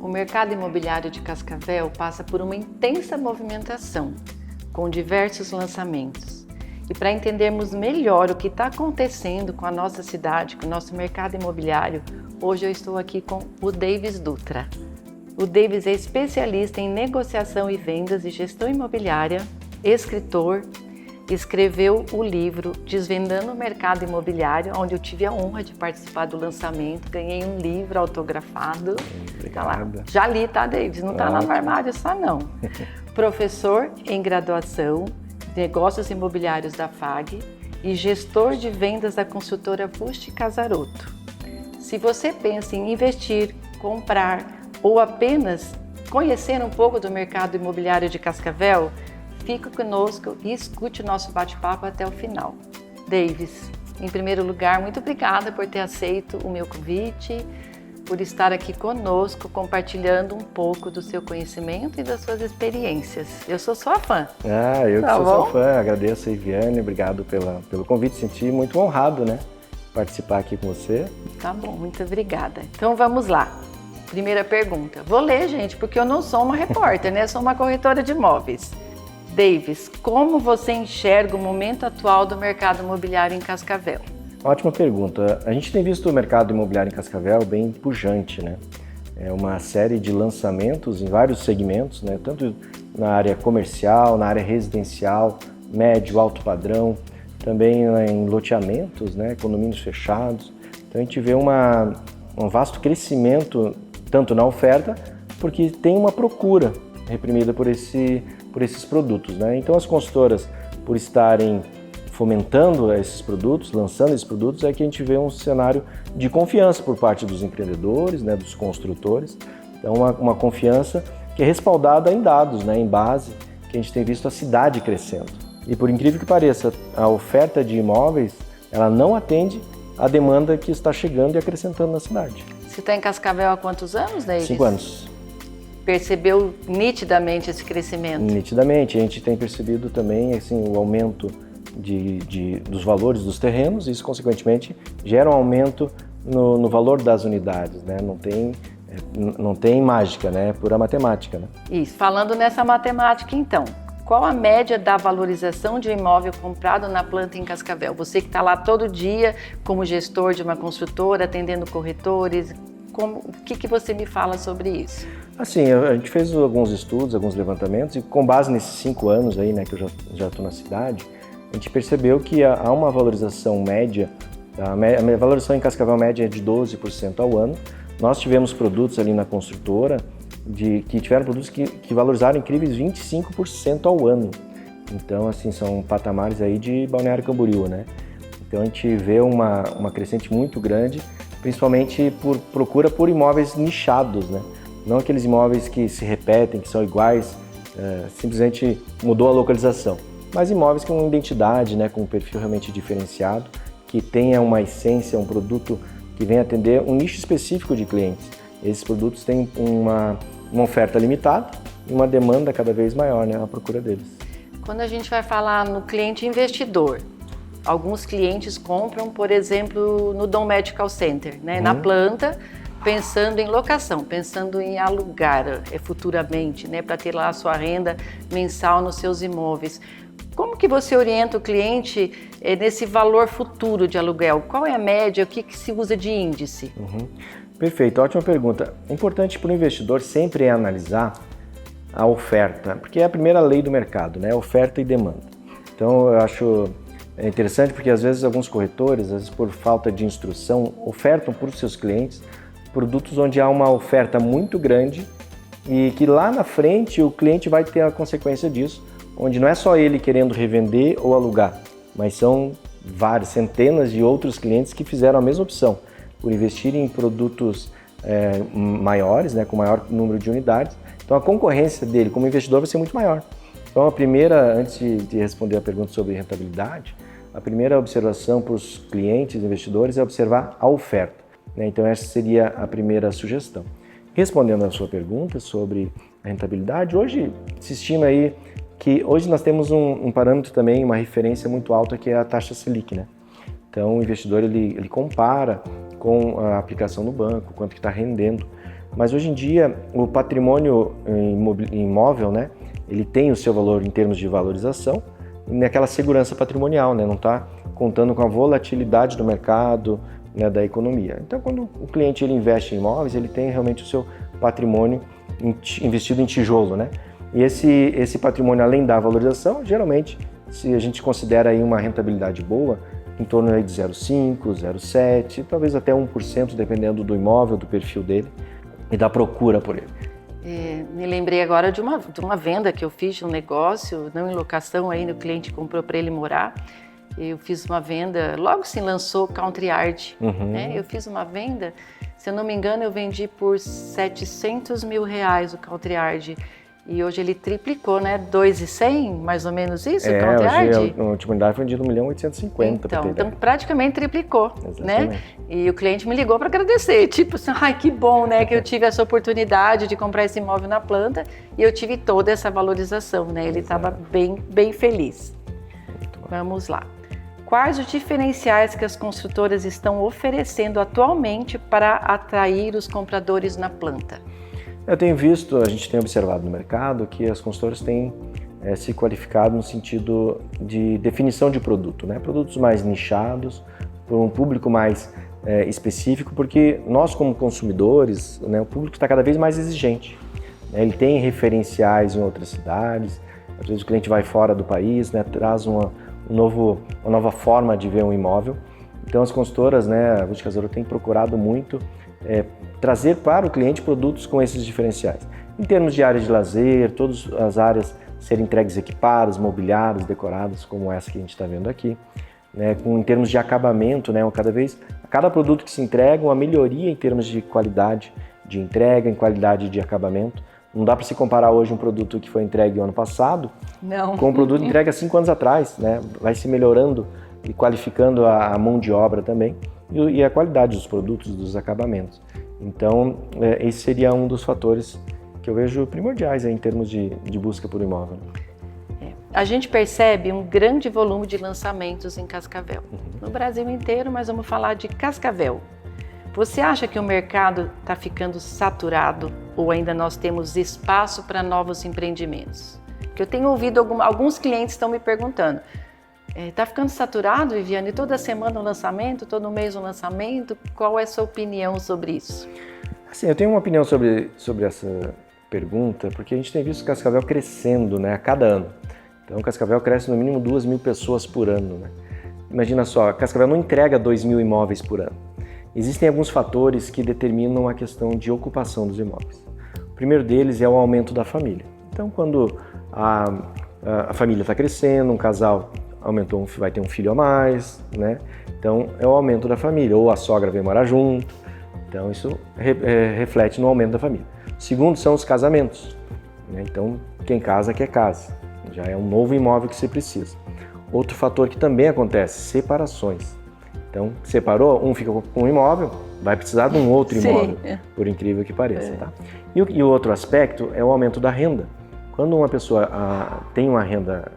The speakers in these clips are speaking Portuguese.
O mercado imobiliário de Cascavel passa por uma intensa movimentação, com diversos lançamentos. E para entendermos melhor o que está acontecendo com a nossa cidade, com o nosso mercado imobiliário, hoje eu estou aqui com o Davis Dutra. O Davis é especialista em negociação e vendas e gestão imobiliária, escritor, escreveu o livro Desvendando o Mercado Imobiliário, onde eu tive a honra de participar do lançamento, ganhei um livro autografado. Obrigado. Tá, já li, tá, Davis? Não tá na armário só não. Professor em graduação, negócios imobiliários da FAG e gestor de vendas da consultora Busti Casarotto. Se você pensa em investir, comprar ou apenas conhecer um pouco do mercado imobiliário de Cascavel, fique conosco e escute o nosso bate-papo até o final. Davis, em primeiro lugar, muito obrigada por ter aceito o meu convite, por estar aqui conosco, compartilhando um pouco do seu conhecimento e das suas experiências. Eu sou sua fã. Eu que sou sua fã, agradeço a Iviane, obrigado pelo convite, senti muito honrado, né, participar aqui com você. Tá bom, muito obrigada. Então vamos lá. Primeira pergunta. Vou ler, gente, porque eu não sou uma repórter, né? Eu sou uma corretora de imóveis. Davis, como você enxerga o momento atual do mercado imobiliário em Cascavel? Ótima pergunta. A gente tem visto o mercado imobiliário em Cascavel bem pujante, né? É uma série de lançamentos em vários segmentos, né? Tanto na área comercial, na área residencial, médio, alto padrão, também em loteamentos, né? Condomínios fechados. Então a gente vê um vasto crescimento tanto na oferta, porque tem uma procura reprimida por esses produtos, né? Então as consultoras, por estarem fomentando esses produtos, lançando esses produtos, é que a gente vê um cenário de confiança por parte dos empreendedores, né, dos construtores. Então uma confiança que é respaldada em dados, né, em base, que a gente tem visto a cidade crescendo. E por incrível que pareça, a oferta de imóveis, ela não atende à demanda que está chegando e acrescentando na cidade. Você está em Cascavel há quantos anos, Davis? 5 anos. Percebeu nitidamente esse crescimento? Nitidamente. A gente tem percebido também assim, o aumento dos valores dos terrenos e isso, consequentemente, gera um aumento no valor das unidades, né? Não tem mágica, né? É pura matemática, né? Isso. Falando nessa matemática, então, qual a média da valorização de um imóvel comprado na planta em Cascavel? Você que está lá todo dia como gestor de uma construtora, atendendo corretores, o que você me fala sobre isso? Assim, a gente fez alguns estudos, alguns levantamentos e com base nesses 5 anos aí, né, que eu já estou na cidade, a gente percebeu que há uma valorização média, a valorização em Cascavel média é de 12% ao ano. Nós tivemos produtos ali na construtora que tiveram produtos que valorizaram incríveis 25% ao ano. Então, assim, são patamares aí de Balneário Camboriú, né? Então a gente vê uma crescente muito grande, principalmente por procura por imóveis nichados, né? Não aqueles imóveis que se repetem, que são iguais, simplesmente mudou a localização. Mas imóveis com uma identidade, né, com um perfil realmente diferenciado, que tenha uma essência, um produto que venha atender um nicho específico de clientes. Esses produtos têm uma oferta limitada e uma demanda cada vez maior, né, a procura deles. Quando a gente vai falar no cliente investidor, alguns clientes compram, por exemplo, no Dom Medical Center, né, na planta, pensando em locação, pensando em alugar futuramente, né, para ter lá a sua renda mensal nos seus imóveis. Como que você orienta o cliente nesse valor futuro de aluguel? Qual é a média? O que se usa de índice? Perfeito, ótima pergunta. É importante para o investidor sempre analisar a oferta, porque é a primeira lei do mercado, né? Oferta e demanda. Então eu acho interessante porque às vezes alguns corretores, às vezes por falta de instrução, ofertam para os seus clientes produtos onde há uma oferta muito grande e que lá na frente o cliente vai ter a consequência disso, onde não é só ele querendo revender ou alugar, mas são várias, centenas de outros clientes que fizeram a mesma opção, por investir em produtos maiores, né, com maior número de unidades. Então a concorrência dele como investidor vai ser muito maior. Então a primeira, antes de responder a pergunta sobre rentabilidade, a primeira observação para os clientes, investidores, é observar a oferta. Então essa seria a primeira sugestão. Respondendo à sua pergunta sobre a rentabilidade, hoje se estima aí que hoje nós temos um parâmetro também, uma referência muito alta que é a taxa Selic, né? Então o investidor ele compara com a aplicação no banco, quanto que está rendendo. Mas hoje em dia o patrimônio imóvel, né, ele tem o seu valor em termos de valorização e naquela segurança patrimonial, né, não está contando com a volatilidade do mercado, né, da economia. Então, quando o cliente ele investe em imóveis, ele tem realmente o seu patrimônio investido em tijolo, né? E esse patrimônio, além da valorização, geralmente, se a gente considera aí uma rentabilidade boa, em torno aí de 0,5%, 0,7%, talvez até 1%, dependendo do imóvel, do perfil dele e da procura por ele. Me lembrei agora de uma venda que eu fiz de um negócio, não em locação, aí o cliente comprou para ele morar. Eu fiz uma venda, logo se lançou Country Yard, né? Eu fiz uma venda, se eu não me engano, eu vendi por R$700 mil o Country Yard. E hoje ele triplicou, né? 2.100, mais ou menos isso, o Country Yard? A última unidade foi vendida 1.850.000. Então praticamente triplicou, exatamente, né? E o cliente me ligou para agradecer, tipo assim, ai que bom, né? Que eu tive essa oportunidade de comprar esse imóvel na planta e eu tive toda essa valorização, né? Ele estava bem feliz. Vamos lá. Quais os diferenciais que as construtoras estão oferecendo atualmente para atrair os compradores na planta? Eu tenho visto, a gente tem observado no mercado que as consultoras têm se qualificado no sentido de definição de produto, né? Produtos mais nichados, para um público mais específico, porque nós como consumidores, né, o público está cada vez mais exigente, né? Ele tem referenciais em outras cidades, às vezes o cliente vai fora do país, né, traz uma nova forma de ver um imóvel. Então as consultoras, né, a Ruth Casarotto tem procurado muito trazer para o cliente produtos com esses diferenciais. Em termos de área de lazer, todas as áreas serem entregues equipadas, mobiliadas, decoradas, como essa que a gente está vendo aqui. Né, em termos de acabamento, né, cada produto que se entrega, uma melhoria em termos de qualidade de entrega, em qualidade de acabamento. Não dá para se comparar hoje um produto que foi entregue no ano passado com um produto entregue há 5 anos atrás, né? Vai se melhorando e qualificando a mão de obra também e a qualidade dos produtos, dos acabamentos. Então, esse seria um dos fatores que eu vejo primordiais em termos de busca por imóvel. A gente percebe um grande volume de lançamentos em Cascavel. No Brasil inteiro, mas vamos falar de Cascavel. Você acha que o mercado está ficando saturado ou ainda nós temos espaço para novos empreendimentos? Porque eu tenho ouvido alguns clientes estão me perguntando, está ficando saturado, Viviane? Toda semana um lançamento, todo mês um lançamento? Qual é a sua opinião sobre isso? Assim, eu tenho uma opinião sobre essa pergunta, porque a gente tem visto Cascavel crescendo, né, a cada ano. Então, Cascavel cresce no mínimo 2.000 pessoas por ano, né? Imagina só, Cascavel não entrega 2.000 imóveis por ano. Existem alguns fatores que determinam a questão de ocupação dos imóveis. O primeiro deles é o aumento da família. Então, quando a família está crescendo, um casal vai ter um filho a mais, né? Então, é o aumento da família, ou a sogra vem morar junto. Então, isso reflete no aumento da família. O segundo são os casamentos, né? Então, quem casa quer casa. Já é um novo imóvel que você precisa. Outro fator que também acontece, separações. Então, separou, um fica com um imóvel, vai precisar de um outro imóvel, por incrível que pareça. Tá? E o outro aspecto é o aumento da renda. Quando uma pessoa tem uma renda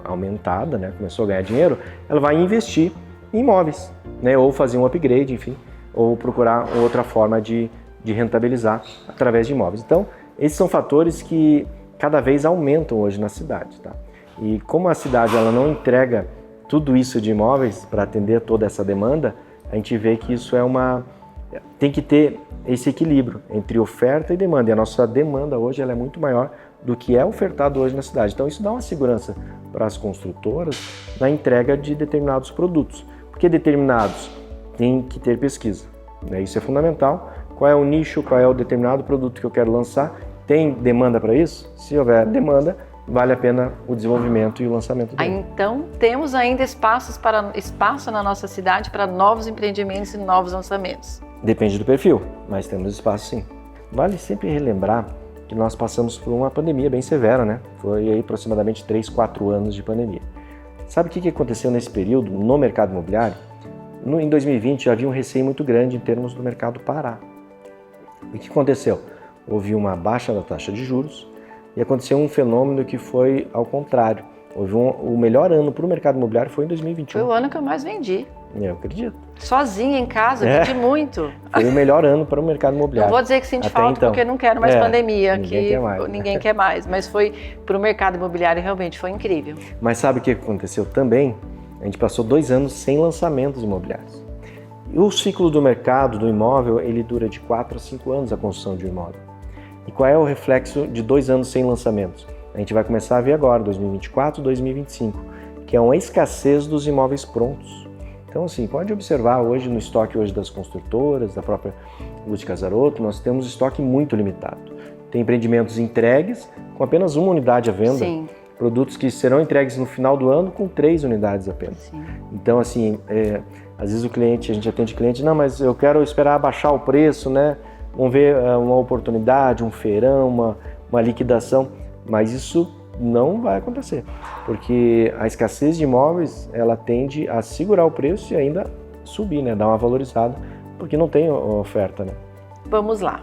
aumentada, né, começou a ganhar dinheiro, ela vai investir em imóveis, né, ou fazer um upgrade, enfim, ou procurar outra forma de rentabilizar através de imóveis. Então, esses são fatores que cada vez aumentam hoje na cidade. Tá? E como a cidade ela não entrega tudo isso de imóveis para atender toda essa demanda, a gente vê que isso tem que ter esse equilíbrio entre oferta e demanda. E a nossa demanda hoje ela é muito maior do que é ofertado hoje na cidade. Então isso dá uma segurança para as construtoras na entrega de determinados produtos. Porque determinados têm que ter pesquisa, né? Isso é fundamental. Qual é o nicho, qual é o determinado produto que eu quero lançar? Tem demanda para isso? Se houver demanda, vale a pena o desenvolvimento e o lançamento dele. Então, temos ainda espaço na nossa cidade para novos empreendimentos e novos lançamentos. Depende do perfil, mas temos espaço sim. Vale sempre relembrar que nós passamos por uma pandemia bem severa, né? Foi aí aproximadamente 3, 4 anos de pandemia. Sabe o que aconteceu nesse período no mercado imobiliário? Em 2020 havia um receio muito grande em termos do mercado parar. E o que aconteceu? Houve uma baixa da taxa de juros, e aconteceu um fenômeno que foi ao contrário. O melhor ano para o mercado imobiliário foi em 2021. Foi o ano que eu mais vendi. Eu acredito. Sozinha em casa, vendi muito. Foi o melhor ano para o mercado imobiliário. Não vou dizer que senti Até falta, então. porque eu não quero mais pandemia, ninguém que quer mais, ninguém quer mais. Mas foi para o mercado imobiliário, realmente foi incrível. Mas sabe o que aconteceu também? A gente passou 2 anos sem lançamentos imobiliários. E o ciclo do mercado, do imóvel, ele dura de 4 a 5 anos a construção de um imóvel. E qual é o reflexo de 2 anos sem lançamentos? A gente vai começar a ver agora, 2024, 2025, que é uma escassez dos imóveis prontos. Então, assim, pode observar hoje no estoque hoje das construtoras, da própria Lúcia Casaroto, nós temos estoque muito limitado. Tem empreendimentos entregues com apenas 1 unidade à venda. Sim. Produtos que serão entregues no final do ano com 3 unidades apenas. Sim. Então, assim, às vezes a gente atende cliente, não, mas eu quero esperar baixar o preço, né? Vamos ver uma oportunidade, um feirão, uma liquidação, mas isso não vai acontecer, porque a escassez de imóveis, ela tende a segurar o preço e ainda subir, né? Dar uma valorizada, porque não tem oferta, né? Vamos lá.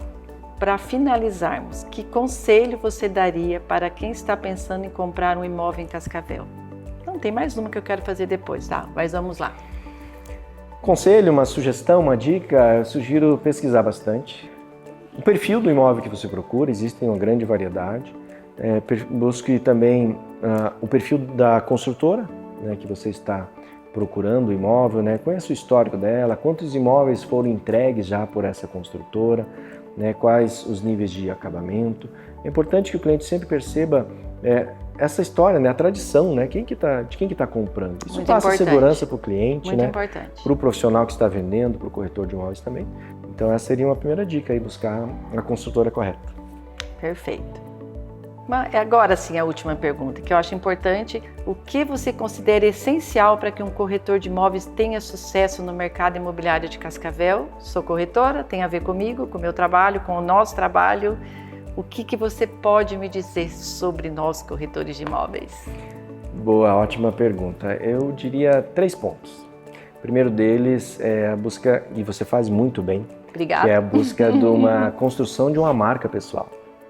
Para finalizarmos, que conselho você daria para quem está pensando em comprar um imóvel em Cascavel? Não, tem mais uma que eu quero fazer depois, tá? Mas vamos lá. Conselho, uma sugestão, uma dica, eu sugiro pesquisar bastante. O perfil do imóvel que você procura, existem uma grande variedade. Busque também o perfil da construtora, né, que você está procurando o imóvel, né, conheça o histórico dela, quantos imóveis foram entregues já por essa construtora, né, quais os níveis de acabamento. É importante que o cliente sempre perceba essa história, né, a tradição, né, de quem que está comprando. Isso muito passa importante. Segurança para o cliente, muito né, importante. para o profissional que está vendendo, para o corretor de imóveis também. Então essa seria uma primeira dica, aí, buscar a construtora correta. Perfeito. Agora sim, a última pergunta, que eu acho importante. O que você considera essencial para que um corretor de imóveis tenha sucesso no mercado imobiliário de Cascavel? Sou corretora, tem a ver comigo, com o meu trabalho, com o nosso trabalho. O que você pode me dizer sobre nós, corretores de imóveis? Boa, ótima pergunta. Eu diria 3 pontos. O primeiro deles é a busca, e você faz muito bem, Obrigada. que é a busca de uma construção de uma marca pessoal.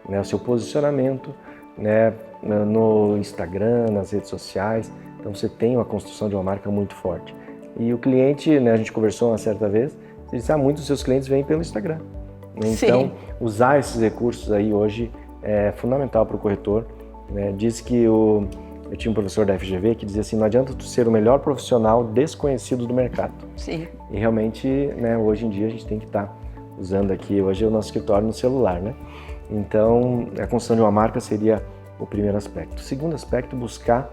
Né, o seu posicionamento, né, no Instagram, nas redes sociais, então você tem uma construção de uma marca muito forte. E o cliente, né, a gente conversou uma certa vez, ele disse, muitos dos seus clientes vêm pelo Instagram. Né, então, usar esses recursos aí hoje é fundamental para o corretor. Né, diz que eu tinha um professor da FGV que dizia assim, não adianta tu ser o melhor profissional desconhecido do mercado. Sim. E realmente, né, hoje em dia a gente tem que estar usando aqui, hoje é o nosso escritório no celular, né? Então, a construção de uma marca seria o primeiro aspecto. O segundo aspecto, buscar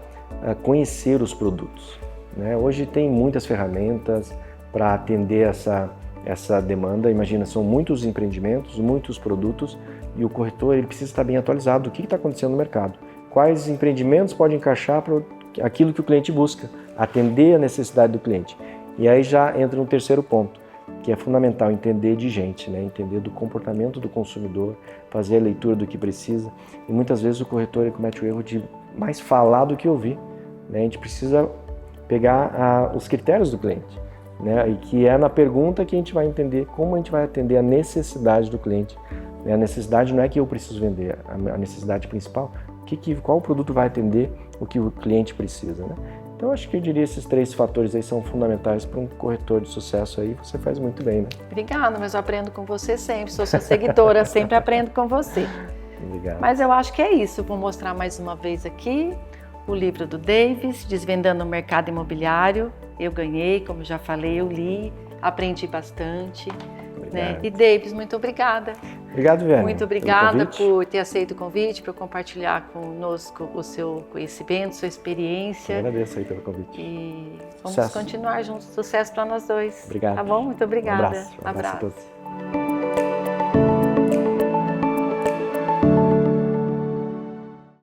conhecer os produtos. Né? Hoje tem muitas ferramentas para atender essa demanda. Imagina, são muitos empreendimentos, muitos produtos e o corretor ele precisa estar bem atualizado do que está acontecendo no mercado. Quais empreendimentos podem encaixar para aquilo que o cliente busca, atender a necessidade do cliente. E aí já entra no terceiro ponto, que é fundamental entender de gente, né? Entender do comportamento do consumidor, fazer a leitura do que precisa. E muitas vezes o corretor ele comete o erro de mais falar do que ouvir. Né? A gente precisa pegar os critérios do cliente, né? E que é na pergunta que a gente vai entender como a gente vai atender a necessidade do cliente. A necessidade não é que eu preciso vender, a necessidade principal, qual produto vai atender o que o cliente precisa. Né? Então, acho que eu diria esses 3 fatores aí são fundamentais para um corretor de sucesso aí, você faz muito bem, né? Obrigada, mas eu aprendo com você sempre, sou sua seguidora, sempre aprendo com você. Obrigado. Mas eu acho que é isso, vou mostrar mais uma vez aqui o livro do Davis, Desvendando o Mercado Imobiliário. Eu ganhei, como já falei, eu li, aprendi bastante. Né? E Davis, muito obrigada. Obrigado, Viane. Muito obrigada por ter aceito o convite, por compartilhar conosco o seu conhecimento, sua experiência. Eu agradeço aí pelo convite. E vamos continuar juntos. Sucesso para nós dois. Obrigado. Tá bom? Muito obrigada. Um abraço a todos.